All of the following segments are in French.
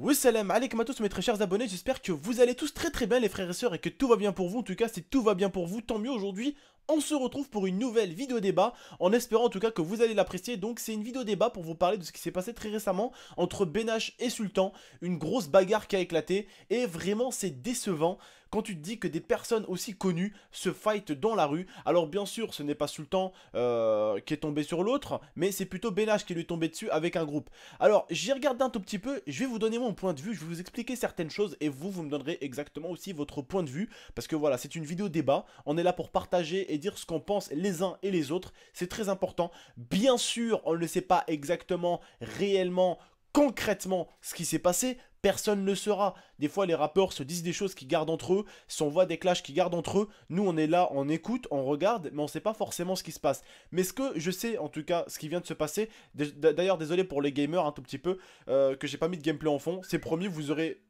Wassalam alaikum à tous mes très chers abonnés, j'espère que vous allez tous très bien les frères et sœurs et que tout va bien pour vous. En tout cas si tout va bien pour vous, tant mieux. Aujourd'hui on se retrouve pour une nouvelle vidéo débat, en espérant en tout cas que vous allez l'apprécier. Donc c'est une vidéo débat pour vous parler de ce qui s'est passé très récemment entre Benash et Sultan. Une grosse bagarre qui a éclaté et vraiment c'est décevant quand tu te dis que des personnes aussi connues se fight dans la rue. Alors bien sûr ce n'est pas Sultan qui est tombé sur l'autre, mais c'est plutôt Benash qui lui est tombé dessus avec un groupe. Alors j'ai regardé un tout petit peu, je vais vous donner mon point de vue, je vais vous expliquer certaines choses et vous me donnerez exactement aussi votre point de vue. Parce que voilà, c'est une vidéo débat, on est là pour partager et dire ce qu'on pense les uns et les autres, c'est très important. Bien sûr on ne sait pas exactement, réellement, concrètement ce qui s'est passé, personne ne le saura. Des fois les rappeurs se disent des choses qu'ils gardent entre eux, si on voit des clashs qu'ils gardent entre eux, nous on est là, on écoute, on regarde, mais on sait pas forcément ce qui se passe. Mais ce que je sais en tout cas, ce qui vient de se passer, d'ailleurs désolé pour les gamers un tout petit peu, que j'ai pas mis de gameplay en fond, c'est promis, vous aurez...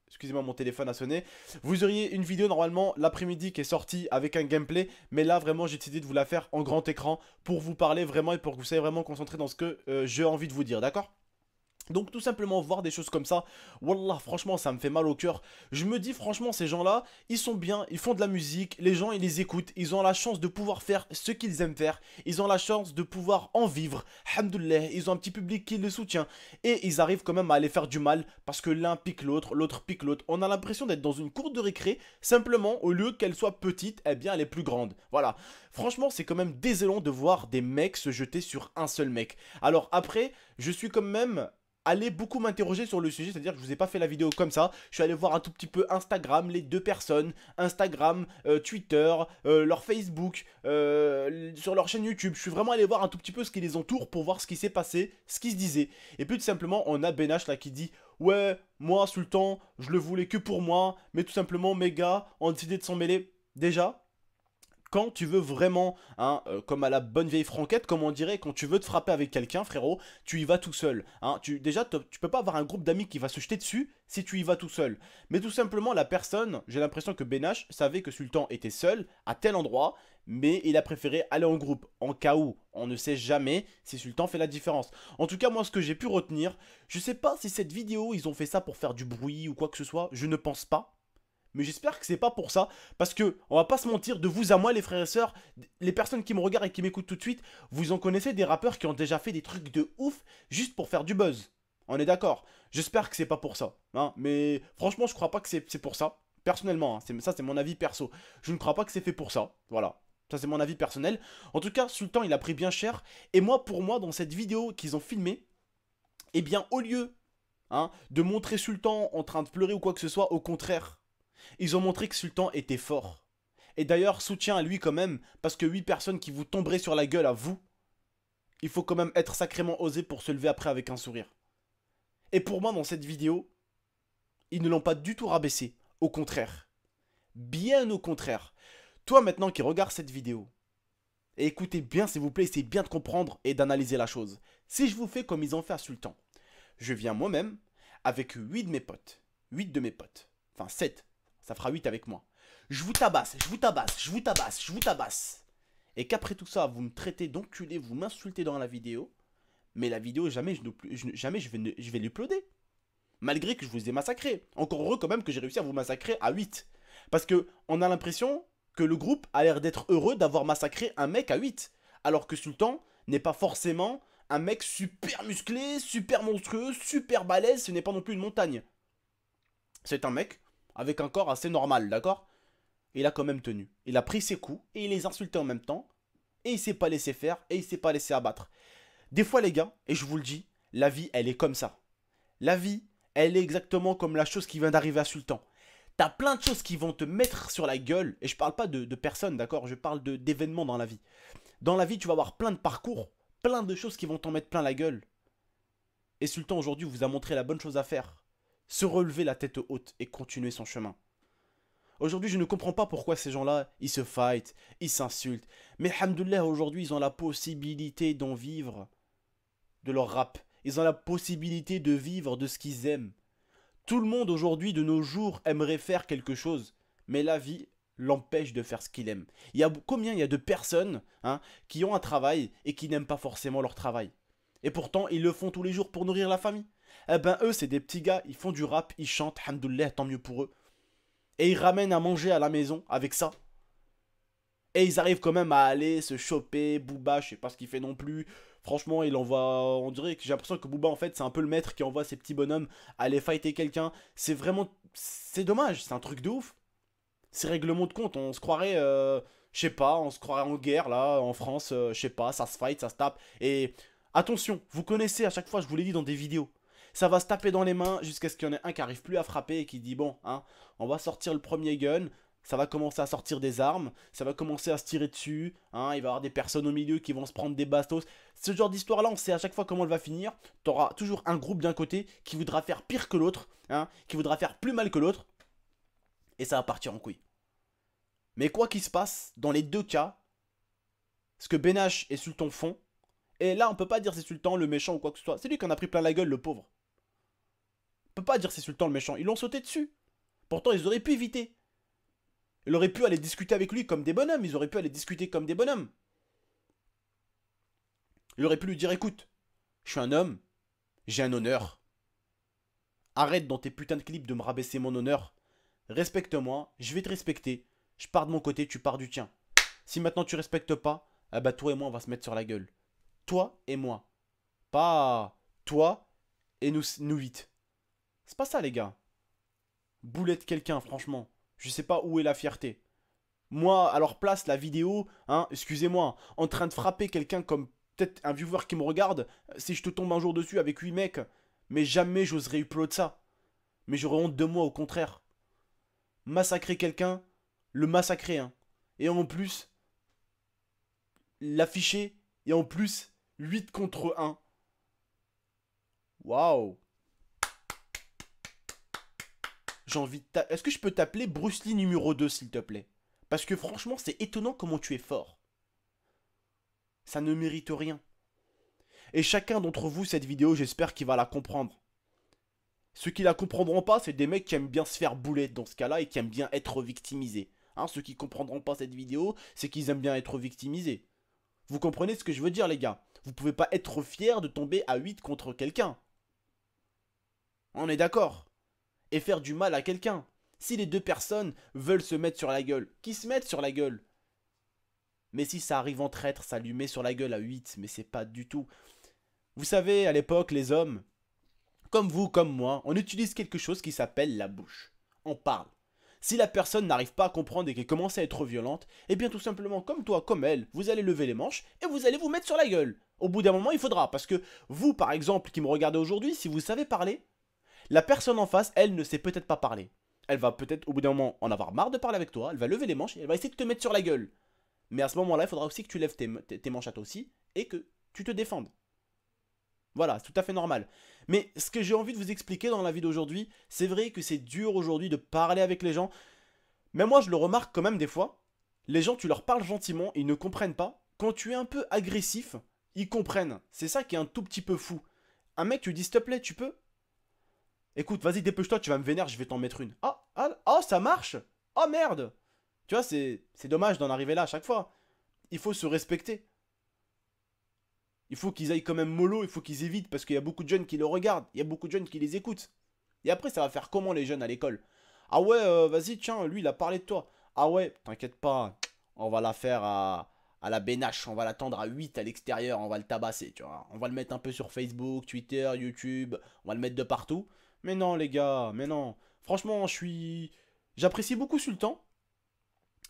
Excusez-moi, mon téléphone a sonné. Vous auriez une vidéo normalement l'après-midi qui est sortie avec un gameplay. Mais là, vraiment, j'ai décidé de vous la faire en grand écran pour vous parler vraiment et pour que vous soyez vraiment concentré dans ce que j'ai envie de vous dire, d'accord ? Donc tout simplement voir des choses comme ça, wallah franchement ça me fait mal au cœur. Je me dis franchement ces gens là, ils sont bien, ils font de la musique, les gens ils les écoutent, ils ont la chance de pouvoir faire ce qu'ils aiment faire. Ils ont la chance de pouvoir en vivre, alhamdoulilah, ils ont un petit public qui les soutient. Et ils arrivent quand même à aller faire du mal parce que l'un pique l'autre, l'autre pique l'autre. On a l'impression d'être dans une cour de récré, simplement au lieu qu'elle soit petite, eh bien elle est plus grande. Voilà, franchement c'est quand même désolant de voir des mecs se jeter sur un seul mec. Alors après, je suis quand même... allez beaucoup m'interroger sur le sujet, c'est-à-dire que je vous ai pas fait la vidéo comme ça, je suis allé voir un tout petit peu Instagram, les deux personnes, Instagram, Twitter, leur Facebook, sur leur chaîne YouTube, je suis vraiment allé voir un tout petit peu ce qui les entoure pour voir ce qui s'est passé, ce qui se disait, et puis tout simplement on a Benash là qui dit « Ouais, moi Sultan, je le voulais que pour moi, mais tout simplement mes gars ont décidé de s'en mêler. » Déjà, quand tu veux vraiment, hein, comme à la bonne vieille franquette, comme on dirait, quand tu veux te frapper avec quelqu'un, frérot, tu y vas tout seul. Hein. Déjà, tu peux pas avoir un groupe d'amis qui va se jeter dessus si tu y vas tout seul. Mais tout simplement, la personne, j'ai l'impression que Benash savait que Sultan était seul à tel endroit, mais il a préféré aller en groupe, en cas où. On ne sait jamais si Sultan fait la différence. En tout cas, moi, ce que j'ai pu retenir, je sais pas si cette vidéo, ils ont fait ça pour faire du bruit ou quoi que ce soit, je ne pense pas. Mais j'espère que c'est pas pour ça, parce que, on va pas se mentir, de vous à moi les frères et sœurs, les personnes qui me regardent et qui m'écoutent tout de suite, vous en connaissez des rappeurs qui ont déjà fait des trucs de ouf, juste pour faire du buzz. On est d'accord. J'espère que c'est pas pour ça, hein, mais franchement je crois pas que c'est pour ça, personnellement, hein, ça c'est mon avis perso. Je ne crois pas que c'est fait pour ça, voilà. Ça c'est mon avis personnel. En tout cas, Sultan il a pris bien cher, et moi pour moi dans cette vidéo qu'ils ont filmée, eh bien au lieu, hein, de montrer Sultan en train de pleurer ou quoi que ce soit, au contraire, ils ont montré que Sultan était fort. Et d'ailleurs, soutien à lui quand même, parce que 8 personnes qui vous tomberaient sur la gueule à vous, il faut quand même être sacrément osé pour se lever après avec un sourire. Et pour moi, dans cette vidéo, ils ne l'ont pas du tout rabaissé. Au contraire. Bien au contraire. Toi maintenant qui regardes cette vidéo, et écoutez bien s'il vous plaît, essayez bien de comprendre et d'analyser la chose. Si je vous fais comme ils ont fait à Sultan, je viens moi-même avec 8 de mes potes. 8 de mes potes. Enfin 7. Ça fera 8 avec moi. Je vous tabasse, je vous tabasse, je vous tabasse, je vous tabasse. Et qu'après tout ça, vous me traitez d'enculé, vous m'insultez dans la vidéo. Mais la vidéo, jamais je vais l'uploader. Malgré que je vous ai massacré. Encore heureux quand même que j'ai réussi à vous massacrer à 8. Parce que on a l'impression que le groupe a l'air d'être heureux d'avoir massacré un mec à 8. Alors que Sultan n'est pas forcément un mec super musclé, super monstrueux, super balèze. Ce n'est pas non plus une montagne. C'est un mec avec un corps assez normal, d'accord? Il a quand même tenu. Il a pris ses coups et il les insultait en même temps. Et il s'est pas laissé faire et il s'est pas laissé abattre. Des fois les gars, et je vous le dis, la vie elle est comme ça. La vie, elle est exactement comme la chose qui vient d'arriver à Sultan. T'as plein de choses qui vont te mettre sur la gueule. Et je parle pas de personnes, d'accord? Je parle d'événements dans la vie. Dans la vie, tu vas avoir plein de parcours, plein de choses qui vont t'en mettre plein la gueule. Et Sultan aujourd'hui vous a montré la bonne chose à faire. Se relever la tête haute et continuer son chemin. Aujourd'hui, je ne comprends pas pourquoi ces gens-là, ils se fight, ils s'insultent. Mais alhamdoulilah, aujourd'hui, ils ont la possibilité d'en vivre de leur rap. Ils ont la possibilité de vivre de ce qu'ils aiment. Tout le monde aujourd'hui, de nos jours, aimerait faire quelque chose. Mais la vie l'empêche de faire ce qu'il aime. Combien il y a de personnes, hein, qui ont un travail et qui n'aiment pas forcément leur travail. Et pourtant, ils le font tous les jours pour nourrir la famille. Eh ben eux, c'est des petits gars, ils font du rap, ils chantent, hamdoulilah, tant mieux pour eux. Et ils ramènent à manger à la maison avec ça. Et ils arrivent quand même à aller se choper. Booba, je sais pas ce qu'il fait non plus. Franchement, il envoie. On dirait que j'ai l'impression que Booba, en fait, c'est un peu le maître qui envoie ses petits bonhommes aller fighter quelqu'un. C'est vraiment. C'est dommage, c'est un truc de ouf. C'est règlement de compte. On se croirait. Je sais pas, on se croirait en guerre là, en France. Je sais pas, ça se fight, ça se tape. Et attention, vous connaissez à chaque fois, je vous l'ai dit dans des vidéos. Ça va se taper dans les mains jusqu'à ce qu'il y en ait un qui arrive plus à frapper et qui dit bon, hein, on va sortir le premier gun, ça va commencer à sortir des armes, ça va commencer à se tirer dessus, hein, il va y avoir des personnes au milieu qui vont se prendre des bastos. Ce genre d'histoire là, on sait à chaque fois comment elle va finir. T'auras toujours un groupe d'un côté qui voudra faire pire que l'autre, hein, qui voudra faire plus mal que l'autre, et ça va partir en couille. Mais quoi qu'il se passe, dans les deux cas, ce que Benache et Sultan font, et là on peut pas dire c'est Sultan le méchant ou quoi que ce soit, c'est lui qui en a pris plein la gueule, le pauvre. On peut pas dire c'est Sultan le méchant, ils l'ont sauté dessus. Pourtant ils auraient pu éviter. Ils auraient pu aller discuter avec lui comme des bonhommes, ils auraient pu aller discuter comme des bonhommes. Il aurait pu lui dire écoute, je suis un homme, j'ai un honneur. Arrête dans tes putains de clips de me rabaisser mon honneur. Respecte-moi, je vais te respecter. Je pars de mon côté, tu pars du tien. Si maintenant tu respectes pas, ah bah toi et moi on va se mettre sur la gueule. Toi et moi. Pas toi et nous 8. C'est pas ça les gars. Boulette quelqu'un franchement. Je sais pas où est la fierté. Moi, à leur place, la vidéo, hein, excusez-moi, en train de frapper quelqu'un comme peut-être un viewer qui me regarde, si je te tombe un jour dessus avec 8 mecs, mais jamais j'oserais upload ça. Mais j'aurais honte de moi au contraire. Massacrer quelqu'un, le massacrer, hein. Et en plus, l'afficher, et en plus, 8 contre 1. Waouh. J'ai envie de Est-ce que je peux t'appeler Bruce Lee numéro 2, s'il te plaît? Parce que franchement, c'est étonnant comment tu es fort. Ça ne mérite rien. Et chacun d'entre vous, cette vidéo, j'espère qu'il va la comprendre. Ceux qui la comprendront pas, c'est des mecs qui aiment bien se faire bouler dans ce cas-là et qui aiment bien être victimisés. Hein, ceux qui comprendront pas cette vidéo, c'est qu'ils aiment bien être victimisés. Vous comprenez ce que je veux dire, les gars? Vous pouvez pas être fier de tomber à 8 contre quelqu'un. On est d'accord? Et faire du mal à quelqu'un. Si les deux personnes veulent se mettre sur la gueule, qu'ils se mettent sur la gueule. Mais si ça arrive en traître, ça lui met sur la gueule à 8, mais c'est pas du tout. Vous savez, à l'époque, les hommes, comme vous, comme moi, on utilise quelque chose qui s'appelle la bouche. On parle. Si la personne n'arrive pas à comprendre et qu'elle commence à être violente, eh bien tout simplement, comme toi, comme elle, vous allez lever les manches et vous allez vous mettre sur la gueule. Au bout d'un moment, il faudra, parce que vous, par exemple, qui me regardez aujourd'hui, si vous savez parler, la personne en face, elle ne sait peut-être pas parler. Elle va peut-être, au bout d'un moment, en avoir marre de parler avec toi, elle va lever les manches et elle va essayer de te mettre sur la gueule. Mais à ce moment-là, il faudra aussi que tu lèves tes manches à toi aussi et que tu te défendes. Voilà, c'est tout à fait normal. Mais ce que j'ai envie de vous expliquer dans la vidéo d'aujourd'hui, c'est vrai que c'est dur aujourd'hui de parler avec les gens. Mais moi, je le remarque quand même des fois. Les gens, tu leur parles gentiment, ils ne comprennent pas. Quand tu es un peu agressif, ils comprennent. C'est ça qui est un tout petit peu fou. Un mec, tu lui dis s'il te plaît, tu peux? Écoute, vas-y, dépêche-toi, tu vas me vénérer, je vais t'en mettre une. Oh, ça marche. Oh, merde. Tu vois, c'est dommage d'en arriver là à chaque fois. Il faut se respecter. Il faut qu'ils aillent quand même mollo, il faut qu'ils évitent, parce qu'il y a beaucoup de jeunes qui le regardent, il y a beaucoup de jeunes qui les écoutent. Et après, ça va faire comment les jeunes à l'école? Ah ouais, vas-y, tiens, lui, il a parlé de toi. Ah ouais, t'inquiète pas, on va la faire à la bénache, on va l'attendre à 8 à l'extérieur, on va le tabasser, tu vois. On va le mettre un peu sur Facebook, Twitter, YouTube, on va le mettre de partout. Mais non, les gars, mais non. Franchement, j'apprécie beaucoup Sultan.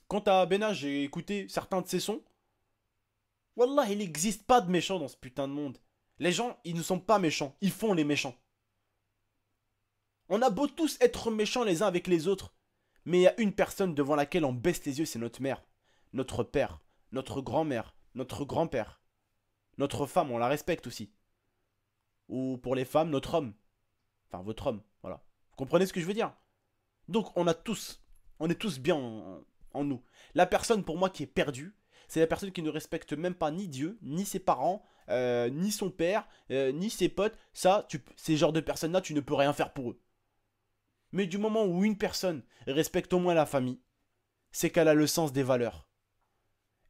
Quant à Benach, j'ai écouté certains de ses sons. Wallah, il n'existe pas de méchants dans ce putain de monde. Les gens, ils ne sont pas méchants, ils font les méchants. On a beau tous être méchants les uns avec les autres, mais il y a une personne devant laquelle on baisse les yeux, c'est notre mère, notre père, notre grand-mère, notre grand-père. Notre femme, on la respecte aussi. Ou pour les femmes, notre homme. Enfin, votre homme, voilà. Vous comprenez ce que je veux dire? Donc, on est tous bien en nous. La personne, pour moi, qui est perdue, c'est la personne qui ne respecte même pas ni Dieu, ni ses parents, ni son père, ni ses potes. Ça, ces genres de personnes-là, tu ne peux rien faire pour eux. Mais du moment où une personne respecte au moins la famille, c'est qu'elle a le sens des valeurs.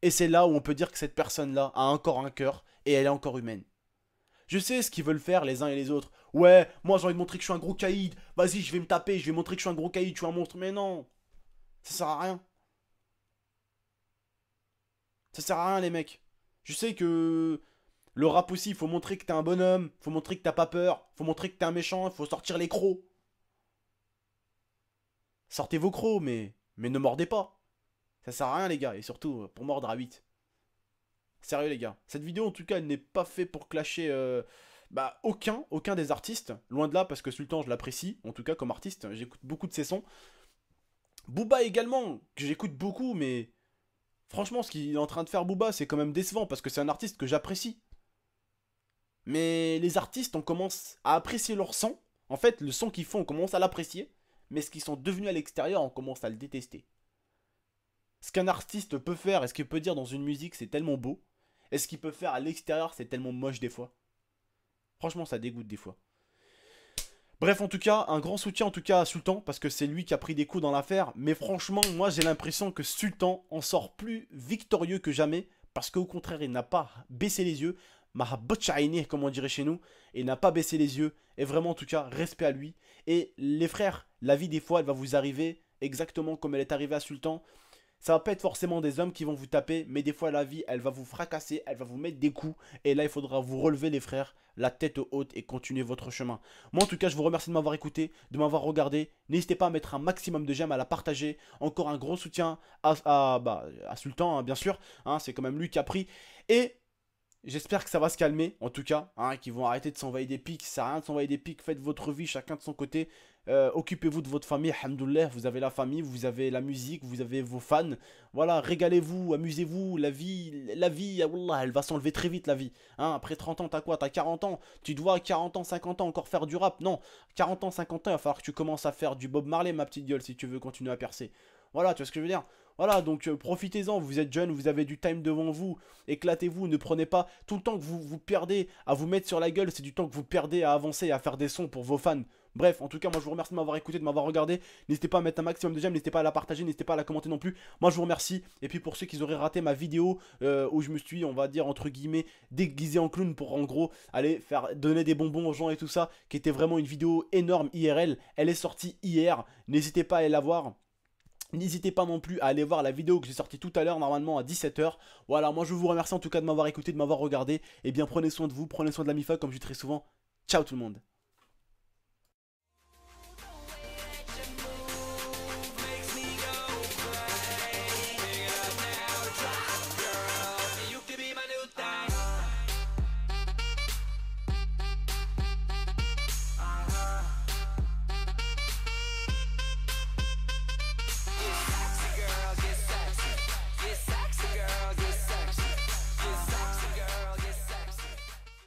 Et c'est là où on peut dire que cette personne-là a encore un cœur et elle est encore humaine. Je sais ce qu'ils veulent faire les uns et les autres. Ouais, moi j'ai envie de montrer que je suis un gros caïd. Vas-y, je vais me taper, je vais montrer que je suis un gros caïd, je suis un monstre. Mais non, ça sert à rien. Ça sert à rien, les mecs. Je sais que le rap aussi, il faut montrer que t'es un bonhomme, faut montrer que t'as pas peur, faut montrer que t'es un méchant, il faut sortir les crocs. Sortez vos crocs, mais ne mordez pas. Ça sert à rien, les gars, et surtout pour mordre à 8. Sérieux, les gars. Cette vidéo, en tout cas, elle n'est pas faite pour clasher aucun des artistes. Loin de là, parce que Sultan, je l'apprécie, en tout cas, comme artiste. J'écoute beaucoup de ses sons. Booba également, que j'écoute beaucoup, mais franchement, ce qu'il est en train de faire, Booba, c'est quand même décevant, parce que c'est un artiste que j'apprécie. Mais les artistes, on commence à apprécier leur son. En fait, le son qu'ils font, on commence à l'apprécier. Mais ce qu'ils sont devenus à l'extérieur, on commence à le détester. Ce qu'un artiste peut faire et ce qu'il peut dire dans une musique, c'est tellement beau. Et ce qu'il peut faire à l'extérieur, c'est tellement moche des fois. Franchement, ça dégoûte des fois. Bref, en tout cas, un grand soutien en tout cas à Sultan, parce que c'est lui qui a pris des coups dans l'affaire. Mais franchement, moi j'ai l'impression que Sultan en sort plus victorieux que jamais, parce qu'au contraire, il n'a pas baissé les yeux. Mahabotchaïni, comme on dirait chez nous. Il n'a pas baissé les yeux. Et vraiment, en tout cas, respect à lui. Et les frères, la vie des fois, elle va vous arriver exactement comme elle est arrivée à Sultan. Ça va pas être forcément des hommes qui vont vous taper, mais des fois la vie, elle va vous fracasser, elle va vous mettre des coups. Et là, il faudra vous relever les frères, la tête haute et continuer votre chemin. Moi, en tout cas, je vous remercie de m'avoir écouté, de m'avoir regardé. N'hésitez pas à mettre un maximum de j'aime, à la partager. Encore un gros soutien à Sultan, hein, bien sûr. Hein, c'est quand même lui qui a pris. Et j'espère que ça va se calmer, en tout cas, hein, qu'ils vont arrêter de s'envoyer des pics. Ça sert à rien de s'envoyer des pics, faites votre vie, chacun de son côté. Occupez-vous de votre famille, alhamdoulilah, vous avez la famille, vous avez la musique, vous avez vos fans. Voilà, régalez-vous, amusez-vous, la vie, wallah, elle va s'enlever très vite, la vie. Hein, après 30 ans, t'as quoi? T'as 40 ans, tu dois à 40 ans, 50 ans encore faire du rap? Non, 40 ans, 50 ans, il va falloir que tu commences à faire du Bob Marley, ma petite gueule, si tu veux continuer à percer. Voilà, tu vois ce que je veux dire? Voilà, donc profitez-en, vous êtes jeune, vous avez du time devant vous, éclatez-vous, ne prenez pas tout le temps que vous vous perdez à vous mettre sur la gueule, c'est du temps que vous perdez à avancer et à faire des sons pour vos fans. Bref, en tout cas, moi je vous remercie de m'avoir écouté, de m'avoir regardé. N'hésitez pas à mettre un maximum de j'aime, n'hésitez pas à la partager, n'hésitez pas à la commenter non plus. Moi je vous remercie. Et puis pour ceux qui auraient raté ma vidéo où je me suis, on va dire entre guillemets, déguisé en clown pour en gros aller faire donner des bonbons aux gens et tout ça, qui était vraiment une vidéo énorme IRL, elle est sortie hier. N'hésitez pas à aller la voir. N'hésitez pas non plus à aller voir la vidéo que j'ai sortie tout à l'heure, normalement à 17 h. Voilà, moi je vous remercie en tout cas de m'avoir écouté, de m'avoir regardé. Et bien prenez soin de vous, prenez soin de la MIFA comme je dis très souvent. Ciao tout le monde.